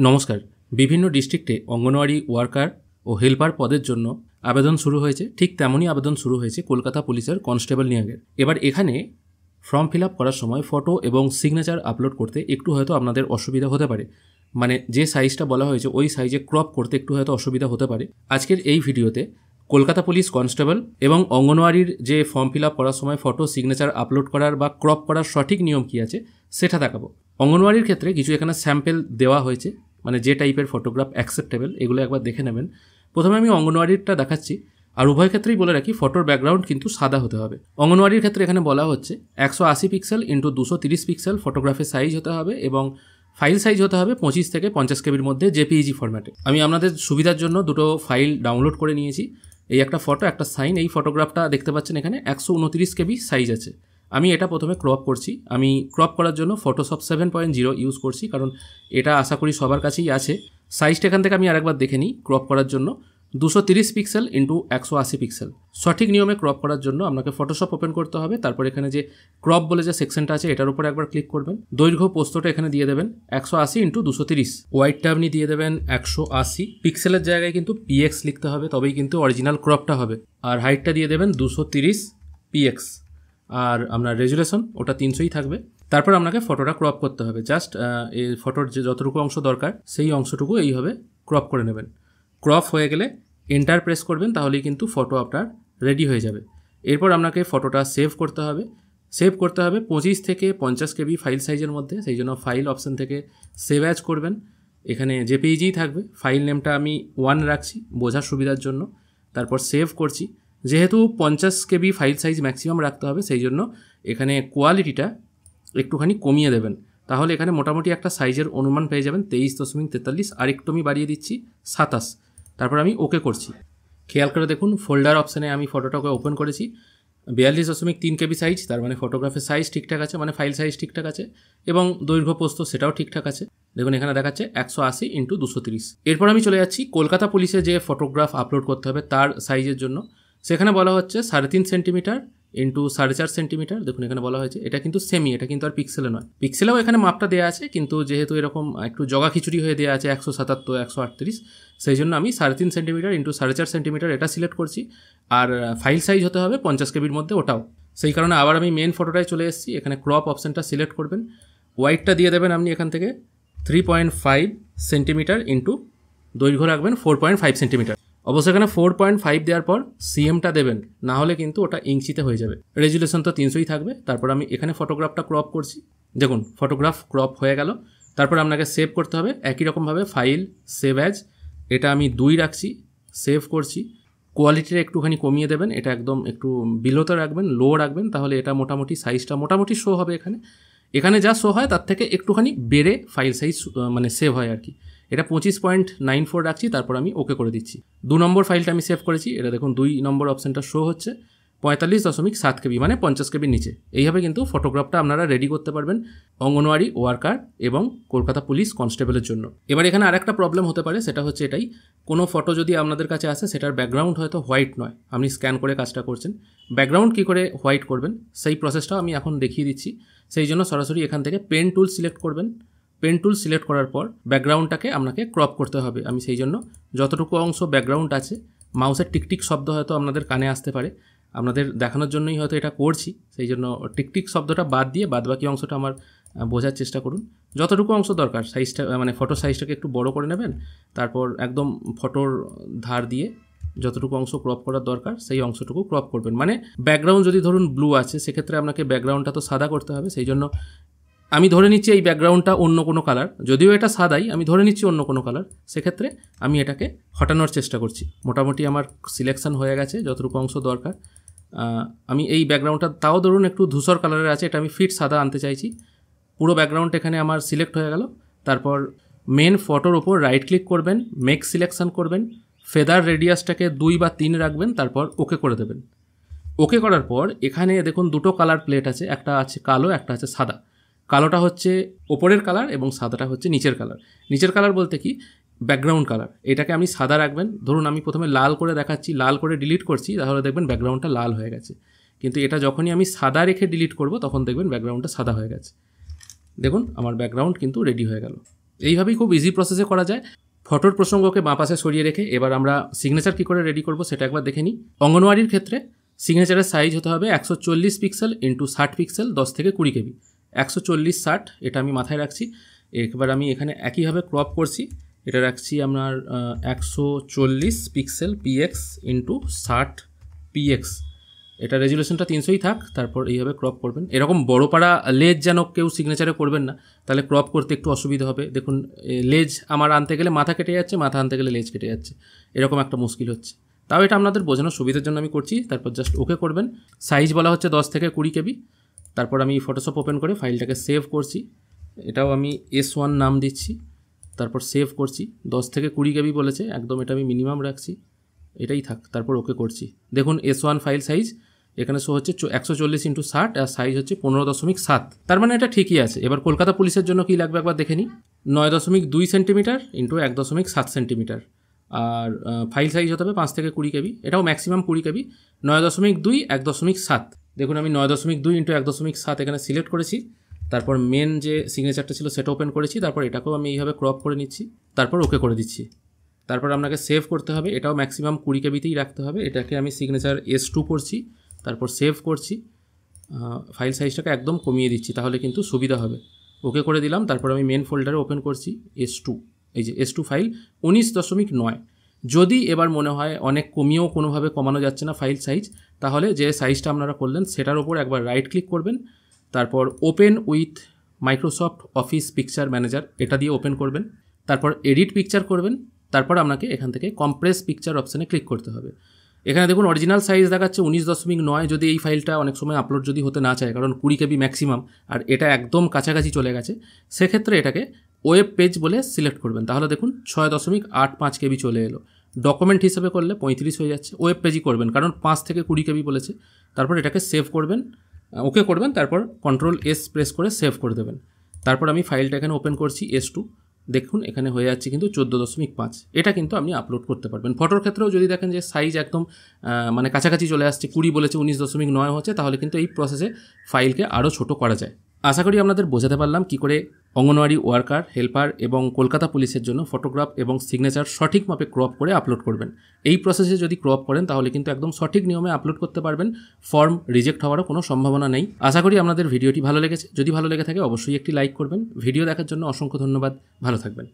নমস্কার। বিভিন্ন ডিস্ট্রিক্টে অঙ্গনওয়াড়ি ওয়ার্কার ও হেল্পার পদের জন্য আবেদন শুরু হয়েছে। ঠিক তেমনই আবেদন শুরু হয়েছে কলকাতা পুলিশের কনস্টেবল নিয়োগের। এবার এখানে ফর্ম ফিল আপ করার সময় ফটো এবং সিগনেচার আপলোড করতে একটু হয়তো আপনাদের অসুবিধা হতে পারে। মানে যে সাইজটা বলা হয়েছে ওই সাইজে ক্রপ করতে একটু হয়তো অসুবিধা হতে পারে। আজকের এই ভিডিওতে কলকাতা পুলিশ কনস্টেবল এবং অঙ্গনওয়াড়ির যে ফর্ম ফিল আপ করার সময় ফটো সিগনেচার আপলোড করার বা ক্রপ করার সঠিক নিয়ম কী আছে সেটা দেখাবো। অঙ্গনওয়াড়ির ক্ষেত্রে কিছু এখানে স্যাম্পেল দেওয়া হয়েছে, মানে যে টাইপের ফটোগ্রাফ অ্যাকসেপ্টেবল এগুলো একবার দেখে নেবেন। প্রথমে আমি অঙ্গনওয়াড়িরটা দেখাচ্ছি। আর উভয় ক্ষেত্রেই বলে রাখি ফটোর ব্যাকগ্রাউন্ড কিন্তু সাদা হতে হবে। অঙ্গনওয়াড়ির ক্ষেত্রে এখানে বলা হচ্ছে 180 পিক্সেল ইন্টু 230 পিক্সেল ফটোগ্রাফের সাইজ হতে হবে এবং ফাইল সাইজ হতে হবে 25 থেকে 50 কেবির মধ্যে জেপিইজি ফরম্যাটে। আমি আপনাদের সুবিধার জন্য দুটো ফাইল ডাউনলোড করে নিয়েছি। এই একটা ফটো, একটা সাইন। এই ফটোগ্রাফটা দেখতে পাচ্ছেন এখানে 129 কেবি সাইজ আছে। আমি এটা প্রথমে ক্রপ করছি। আমি ক্রপ করার জন্য ফটোশপ 7.0 ইউজ করছি, কারণ এটা আশা করি সবার কাছেই আছে। সাইজটা এখান থেকে আমি আরেকবার দেখে নিই। ক্রপ করার জন্য 230 পিক্সেল ইন্টু 180 পিক্সেল। সঠিক নিয়মে ক্রপ করার জন্য আপনাকে ফটোশপ ওপেন করতে হবে। তারপর এখানে যে ক্রপ বলে যে সেকশনটা আছে এটার উপর একবার ক্লিক করবেন। দৈর্ঘ্য পোস্তটা এখানে দিয়ে দেবেন 180 ইন্টু 230। ওয়াইডটা আপনি দিয়ে দেবেন 180। পিক্সেলের জায়গায় কিন্তু PX লিখতে হবে, তবেই কিন্তু অরিজিনাল ক্রপটা হবে। আর হাইটটা দিয়ে দেবেন 230 PX। আর আপনার রেজুলেশন ওটা 300ই থাকবে। তারপর আপনাকে ফটোটা ক্রপ করতে হবে। জাস্ট এই ফটোর যে যতটুকু অংশ দরকার সেই অংশটুকু এইভাবে ক্রপ করে নেবেন। ক্রপ হয়ে গেলে এন্টার প্রেস করবেন, তাহলেই কিন্তু ফটো আপনার রেডি হয়ে যাবে। এরপর আপনাকে ফটোটা সেভ করতে হবে। সেভ করতে হবে 25 থেকে 50 কেবি ফাইল সাইজের মধ্যে। সেই জন্য ফাইল অপশান থেকে সেভ অ্যাজ করবেন। এখানে জেপিইজিই থাকবে। ফাইল নেমটা আমি 1 রাখছি বোঝার সুবিধার জন্য। তারপর সেভ করছি। যেহেতু 50 কেবি ফাইল সাইজ ম্যাক্সিমাম রাখতে হবে, সেই জন্য এখানে কোয়ালিটিটা একটুখানি কমিয়ে দেবেন। তাহলে এখানে মোটামুটি একটা সাইজের অনুমান পেয়ে যাবেন 23.43। আর একটু আমি বাড়িয়ে দিচ্ছি 27। তারপর আমি ওকে করছি। খেয়াল করে দেখুন ফোল্ডার অপশানে আমি ফটোটাকে ওপেন করেছি। 42.3 কেবি সাইজ, তার মানে ফটোগ্রাফের সাইজ ঠিকঠাক আছে, মানে ফাইল সাইজ ঠিকঠাক আছে এবং দৈর্ঘ্য পোস্ত সেটাও ঠিকঠাক আছে। দেখুন এখানে দেখাচ্ছে 180 ইন্টু 230। এরপর আমি চলে যাচ্ছি কলকাতা পুলিশে যে ফটোগ্রাফ আপলোড করতে হবে তার সাইজের জন্য। সেখানে বলা হচ্ছে 3.5 সেন্টিমিটার ইন্টু 4.5 সেন্টিমিটার। দেখুন এখানে বলা হয়েছে এটা কিন্তু সেমি, এটা কিন্তু আর পিক্সেলে নয়। পিক্সেলেও এখানে মাপটা দেওয়া আছে, কিন্তু যেহেতু এরকম একটু জগা খিচুড়ি হয়ে দেওয়া আছে 177, 138, সেই জন্য আমি 3.5 সেন্টিমিটার ইন্টু 4.5 সেন্টিমিটার এটা সিলেক্ট করছি। আর ফাইল সাইজ হতে হবে 50 কেবির মধ্যে, ওটাও। সেই কারণে আবার আমি মেন ফটোটায় চলে এসেছি। এখানে ক্রপ অপশানটা সিলেক্ট করবেন। ওয়াইডটা দিয়ে দেবেন আপনি এখান থেকে 3.5 সেন্টিমিটার ইন্টু দৈর্ঘ্য রাখবেন 4.5 সেন্টিমিটার। অবশ্যই এখানে 4.5 দেওয়ার পর সিএমটা দেবেন, না হলে কিন্তু ওটা ইঞ্চিতে হয়ে যাবে। রেজুলেশন তো 300ই থাকবে। তারপর আমি এখানে ফটোগ্রাফটা ক্রপ করছি। দেখুন ফটোগ্রাফ ক্রপ হয়ে গেল। তারপর আপনাকে সেভ করতে হবে একই রকমভাবে। ফাইল, সেভ অ্যাজ, এটা আমি 2 রাখছি। সেভ করছি। কোয়ালিটিটা একটুখানি কমিয়ে দেবেন, এটা একদম একটু বিলোতে রাখবেন, লো রাখবেন, তাহলে এটা মোটামুটি সাইজটা মোটামুটি শো হবে। এখানে যা শো হয় তার থেকে একটুখানি বেড়ে ফাইল সাইজ মানে সেভ হয় আর কি। এটা 25.94 রাখছি। তারপর আমি ওকে করে দিচ্ছি। 2 নম্বর ফাইলটা আমি সেভ করেছি। এটা দেখুন 2 নম্বর অপশানটা শো হচ্ছে 45.7 কেবি, মানে 50 কেবির নিচে। এইভাবে কিন্তু ফটোগ্রাফটা আপনারা রেডি করতে পারবেন অঙ্গনওয়াড়ি ওয়ার্কার এবং কলকাতা পুলিশ কনস্টেবলের জন্য। এবার এখানে আরেকটা প্রবলেম হতে পারে, সেটা হচ্ছে এটাই, কোনো ফটো যদি আপনাদের কাছে আসে সেটার ব্যাকগ্রাউন্ড হয়তো হোয়াইট নয়, আপনি স্ক্যান করে কাজটা করছেন। ব্যাকগ্রাউন্ড কী করে হোয়াইট করবেন সেই প্রসেসটাও আমি এখন দেখিয়ে দিচ্ছি। সেই জন্য সরাসরি এখান থেকে পেন টুল সিলেক্ট করবেন। পেন টুল সিলেক্ট করার পর ব্যাকগ্রাউন্ডটাকে আপনাকে ক্রপ করতে হবে। আমি সেই জন্য যতটুকু অংশ ব্যাকগ্রাউন্ড আছে, মাউসের টিকটিক শব্দ হয়তো আপনাদের কানে আসতে পারে, আপনাদের দেখানোর জন্যই হয়তো এটা করছি। সেই জন্য টিকটিক শব্দটা বাদ দিয়ে বাদবাকি অংশটা আমার বোঝার চেষ্টা করুন। যতটুকু অংশ দরকার সাইজটা, মানে ফটো সাইজটাকে একটু বড় করে নেবেন। তারপর একদম ফটোর ধার দিয়ে যতটুকু অংশ ক্রপ করার দরকার সেই অংশটুকু ক্রপ করবেন। মানে ব্যাকগ্রাউন্ড যদি ধরুন ব্লু আছে, সেক্ষেত্রে আপনাকে ব্যাকগ্রাউন্ডটা তো সাদা করতে হবে। সেই জন্য আমি ধরে নিচ্ছি এই ব্যাকগ্রাউন্ডটা অন্য কোনো কালার, যদিও এটা সাদাই, আমি ধরে নিচ্ছি অন্য কোনো কালার। সেক্ষেত্রে আমি এটাকে হটানোর চেষ্টা করছি। মোটামুটি আমার সিলেকশন হয়ে গেছে যতটুকু অংশ দরকার। আমি এই ব্যাকগ্রাউন্ডটা তাও ধরুন একটু ধূসর কালারের আছে, এটা আমি ফিট সাদা আনতে চাইছি। পুরো ব্যাকগ্রাউন্ড এখানে আমার সিলেক্ট হয়ে গেল। তারপর মেন ফটোর ওপর রাইট ক্লিক করবেন, মেক সিলেকশন করবেন, ফেদার রেডিয়াসটাকে 2 বা 3 রাখবেন, তারপর ওকে করে দেবেন। ওকে করার পর এখানে দেখুন দুটো কালার প্লেট আছে, একটা আছে কালো, একটা আছে সাদা। কালোটা হচ্ছে ওপরের কালার এবং সাদাটা হচ্ছে নিচের কালার। নিচের কালার বলতে কি, ব্যাকগ্রাউন্ড কালার। এটাকে আমি সাদা রাখবেন। ধরুন আমি প্রথমে লাল করে দেখাচ্ছি, লাল করে ডিলিট করছি, তাহলে দেখবেন ব্যাকগ্রাউন্ডটা লাল হয়ে গেছে। কিন্তু এটা যখনই আমি সাদা রেখে ডিলিট করব তখন দেখবেন ব্যাকগ্রাউন্ডটা সাদা হয়ে গেছে। দেখুন আমার ব্যাকগ্রাউন্ড কিন্তু রেডি হয়ে গেল। এইভাবেই খুব ইজি প্রসেসে করা যায়। ফটোর প্রসঙ্গকে বাঁ পাশে সরিয়ে রেখে এবার আমরা সিগনেচার কী করে রেডি করব সেটা একবার দেখে নিই। অঙ্গনওয়াড়ির ক্ষেত্রে সিগনেচারের সাইজ হতে হবে 140 পিক্সেল ইন্টু 60 পিক্সেল 10 থেকে 20 কেবি। 140/60 এটা আমি মাথায় রাখছি। এবার আমি এখানে একইভাবে ক্রপ করছি, এটা রাখছি আপনার 140 পিক্সেল পিএক্স ইন্টু 60 পিএক্স। এটা রেজুলেশনটা 300ই থাক। তারপর এইভাবে ক্রপ করবেন। এরকম বড় পাড়া লেজ যেন কেউ সিগনেচারে করবেন না, তাহলে ক্রপ করতে একটু অসুবিধা হবে। দেখুন লেজ আমার আনতে গেলে মাথা কেটে যাচ্ছে, মাথা আনতে গেলে লেজ কেটে যাচ্ছে, এরকম একটা মুশকিল হচ্ছে। তাও এটা আপনাদের বোঝানোর সুবিধার জন্য আমি করছি। তারপর জাস্ট ওকে করবেন। সাইজ বলা হচ্ছে 10 থেকে 20 কেবি। তারপর আমি ফটোশপ ওপেন করে ফাইলটাকে সেভ করছি, এটাও আমি S1 নাম দিচ্ছি। তারপর সেভ করছি। 10 থেকে 20 কেবি বলেছে, একদম এটা আমি মিনিমাম রাখছি, এটাই থাক। তারপর ওকে করছি। দেখুন S1 ফাইল সাইজ এখানে শো হচ্ছে 140x60 আর সাইজ হচ্ছে 15.7। তার মানে এটা ঠিকই আছে। এবার কলকাতা পুলিশের জন্য কী লাগবে একবার দেখে নিই। 9.2 সেন্টিমিটার ইন্টু 1.7 সেন্টিমিটার আর ফাইল সাইজ হতে হবে 5 থেকে 20 কেবি। এটাও ম্যাক্সিমাম 20 কেবি। 9.2 1.7। দেখুন আমি 9.2 ইন্টু 1.7 এখানে সিলেক্ট করেছি। তারপর মেন যে সিগনেচারটা ছিল সেটা ওপেন করেছি। তারপর এটাকেও আমি এইভাবে ক্রপ করে নিচ্ছি। তারপর ওকে করে দিচ্ছি। তারপর আপনাকে সেভ করতে হবে, এটাও ম্যাক্সিমাম 20 কেবিতেই রাখতে হবে। এটাকে আমি সিগনেচার S2 করছি। তারপর সেভ করছি। ফাইল সাইজটাকে একদম কমিয়ে দিচ্ছি, তাহলে কিন্তু সুবিধা হবে। ওকে করে দিলাম। তারপর আমি মেন ফোল্ডারে ওপেন করছি S2। এই যে S2 ফাইল 19.9। যদি এবার মনে হয় অনেক কমিয়েও কোনোভাবে কমানো যাচ্ছে না ফাইল সাইজ, তাহলে যে সাইজটা আপনারা করলেন সেটার ওপর একবার রাইট ক্লিক করবেন। তারপর open with Microsoft office picture manager এটা দিয়ে ওপেন করবেন। তারপর এডিট পিকচার করবেন। তারপর আপনাকে এখান থেকে কম্প্রেস পিকচার অপশানে ক্লিক করতে হবে। এখানে দেখুন অরিজিনাল সাইজ দেখাচ্ছে 19.9। যদি এই ফাইলটা অনেক সময় আপলোড যদি হতে না চায়, কারণ 20 কেবি ম্যাক্সিমাম আর এটা একদম কাছাকাছি চলে গেছে, সেক্ষেত্রে এটাকে ওয়েব পেজ বলে সিলেক্ট করবেন। তাহলে দেখুন 6.85 কেবি চলে এলো। ডকুমেন্ট হিসেবে করলে 35 হয়ে যাচ্ছে। ওয়েব পেজই করবেন, কারণ 5 থেকে 20 কেবি বলেছে। তারপর এটাকে সেভ করবেন, ওকে করবেন। তারপর Ctrl+S প্রেস করে সেভ করে দেবেন। তারপর আমি ফাইলটা এখানে ওপেন করছি S2। দেখুন এখানে হয়ে যাচ্ছে কিন্তু 14.5। এটা কিন্তু আপনি আপলোড করতে পারবেন। ফটোর ক্ষেত্রেও যদি দেখেন যে সাইজ একদম মানে কাছাকাছি চলে আসছে, 20 বলেছে 19.9 হচ্ছে, তাহলে কিন্তু এই প্রসেসে ফাইলকে আরও ছোট করা যায়। আশা করি আপনাদের বোঝাতে পারলাম কী করে অঙ্গনওয়াড়ি ওয়ার্কার, হেল্পার এবং কলকাতা পুলিশের জন্য ফটোগ্রাফ এবং সিগনেচার সঠিক মাপে ক্রপ করে আপলোড করবেন। এই প্রসেসে যদি ক্রপ করেন তাহলে কিন্তু একদম সঠিক নিয়মে আপলোড করতে পারবেন। ফর্ম রিজেক্ট হওয়ারও কোনো সম্ভাবনা নেই। আশা করি আপনাদের ভিডিওটি ভালো লেগেছে। যদি ভালো লেগে থাকে অবশ্যই একটি লাইক করবেন। ভিডিও দেখার জন্য অসংখ্য ধন্যবাদ। ভালো থাকবেন।